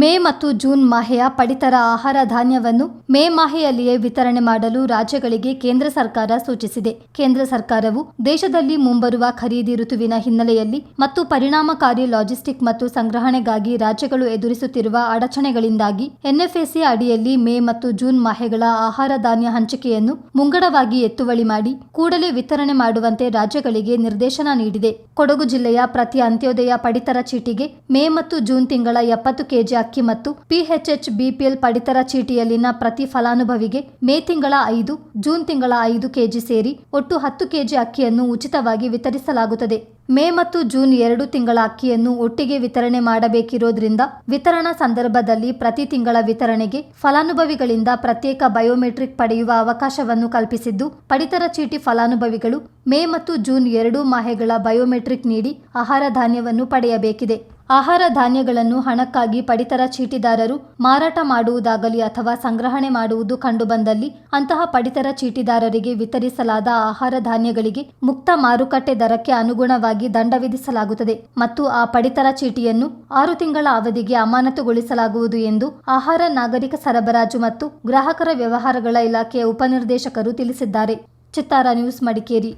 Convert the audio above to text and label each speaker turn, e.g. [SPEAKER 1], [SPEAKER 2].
[SPEAKER 1] ಮೇ ಮತ್ತು ಜೂನ್ ಮಾಹೆಯ ಪಡಿತರ ಆಹಾರ ಧಾನ್ಯವನ್ನು ಮೇ ಮಾಹೆಯಲ್ಲಿಯೇ ವಿತರಣೆ ಮಾಡಲು ರಾಜ್ಯಗಳಿಗೆ ಕೇಂದ್ರ ಸರ್ಕಾರ ಸೂಚಿಸಿದೆ. ಕೇಂದ್ರ ಸರ್ಕಾರವು ದೇಶದಲ್ಲಿ ಮುಂಬರುವ ಖರೀದಿ ಋತುವಿನ ಹಿನ್ನೆಲೆಯಲ್ಲಿ ಮತ್ತು ಪರಿಣಾಮಕಾರಿ ಲಾಜಿಸ್ಟಿಕ್ ಮತ್ತು ಸಂಗ್ರಹಣೆಗಾಗಿ ರಾಜ್ಯಗಳು ಎದುರಿಸುತ್ತಿರುವ ಅಡಚಣೆಗಳಿಂದಾಗಿ ಎನ್ಎಫ್ಎಸಿ ಅಡಿಯಲ್ಲಿ ಮೇ ಮತ್ತು ಜೂನ್ ಮಾಹೆಗಳ ಆಹಾರ ಧಾನ್ಯ ಹಂಚಿಕೆಯನ್ನು ಮುಂಗಡವಾಗಿ ಎತ್ತುವಳಿ ಮಾಡಿ ಕೂಡಲೇ ವಿತರಣೆ ಮಾಡುವಂತೆ ರಾಜ್ಯಗಳಿಗೆ ನಿರ್ದೇಶನ ನೀಡಿದೆ. ಕೊಡಗು ಜಿಲ್ಲೆಯ ಪ್ರತಿ ಅಂತ್ಯೋದಯ ಪಡಿತರ ಚೀಟಿಗೆ ಮೇ ಮತ್ತು ಜೂನ್ ತಿಂಗಳ 70 ಕೆಜಿ ಅಕ್ಕಿ ಮತ್ತು PHH BPL ಪಡಿತರ ಚೀಟಿಯಲ್ಲಿನ ಪ್ರತಿ ಫಲಾನುಭವಿಗೆ ಮೇ ತಿಂಗಳ 5, ಜೂನ್ ತಿಂಗಳ 5 ಕೆಜಿ ಸೇರಿ ಒಟ್ಟು 10 ಕೆಜಿ ಅಕ್ಕಿಯನ್ನು ಉಚಿತವಾಗಿ ವಿತರಿಸಲಾಗುತ್ತದೆ. ಮೇ ಮತ್ತು ಜೂನ್ 2 ತಿಂಗಳ ಅಕ್ಕಿಯನ್ನು ಒಟ್ಟಿಗೆ ವಿತರಣೆ ಮಾಡಬೇಕಿರೋದ್ರಿಂದ ವಿತರಣಾ ಸಂದರ್ಭದಲ್ಲಿ ಪ್ರತಿ ತಿಂಗಳ ವಿತರಣೆಗೆ ಫಲಾನುಭವಿಗಳಿಂದ ಪ್ರತ್ಯೇಕ ಬಯೋಮೆಟ್ರಿಕ್ ಪಡೆಯುವ ಅವಕಾಶವನ್ನು ಕಲ್ಪಿಸಿದ್ದು, ಪಡಿತರ ಚೀಟಿ ಫಲಾನುಭವಿಗಳು ಮೇ ಮತ್ತು ಜೂನ್ 2 ಮಾಹೆಗಳ ಬಯೋಮೆಟ್ರಿಕ್ ನೀಡಿ ಆಹಾರ ಧಾನ್ಯವನ್ನು ಪಡೆಯಬೇಕಿದೆ. ಆಹಾರ ಧಾನ್ಯಗಳನ್ನು ಹಣಕ್ಕಾಗಿ ಪಡಿತರ ಚೀಟಿದಾರರು ಮಾರಾಟ ಮಾಡುವುದಾಗಲಿ ಅಥವಾ ಸಂಗ್ರಹಣೆ ಮಾಡುವುದು ಕಂಡುಬಂದಲ್ಲಿ ಅಂತಹ ಪಡಿತರ ಚೀಟಿದಾರರಿಗೆ ವಿತರಿಸಲಾದ ಆಹಾರ ಧಾನ್ಯಗಳಿಗೆ ಮುಕ್ತ ಮಾರುಕಟ್ಟೆ ದರಕ್ಕೆ ಅನುಗುಣವಾಗಿ ದಂಡ ವಿಧಿಸಲಾಗುತ್ತದೆ ಮತ್ತು ಆ ಪಡಿತರ ಚೀಟಿಯನ್ನು 6 ತಿಂಗಳ ಅವಧಿಗೆ ಅಮಾನತುಗೊಳಿಸಲಾಗುವುದು ಎಂದು ಆಹಾರ, ನಾಗರಿಕ ಸರಬರಾಜು ಮತ್ತು ಗ್ರಾಹಕರ ವ್ಯವಹಾರಗಳ ಇಲಾಖೆಯ ಉಪನಿರ್ದೇಶಕರು ತಿಳಿಸಿದ್ದಾರೆ. ಚಿತ್ತಾರ ನ್ಯೂಸ್, ಮಡಿಕೇರಿ.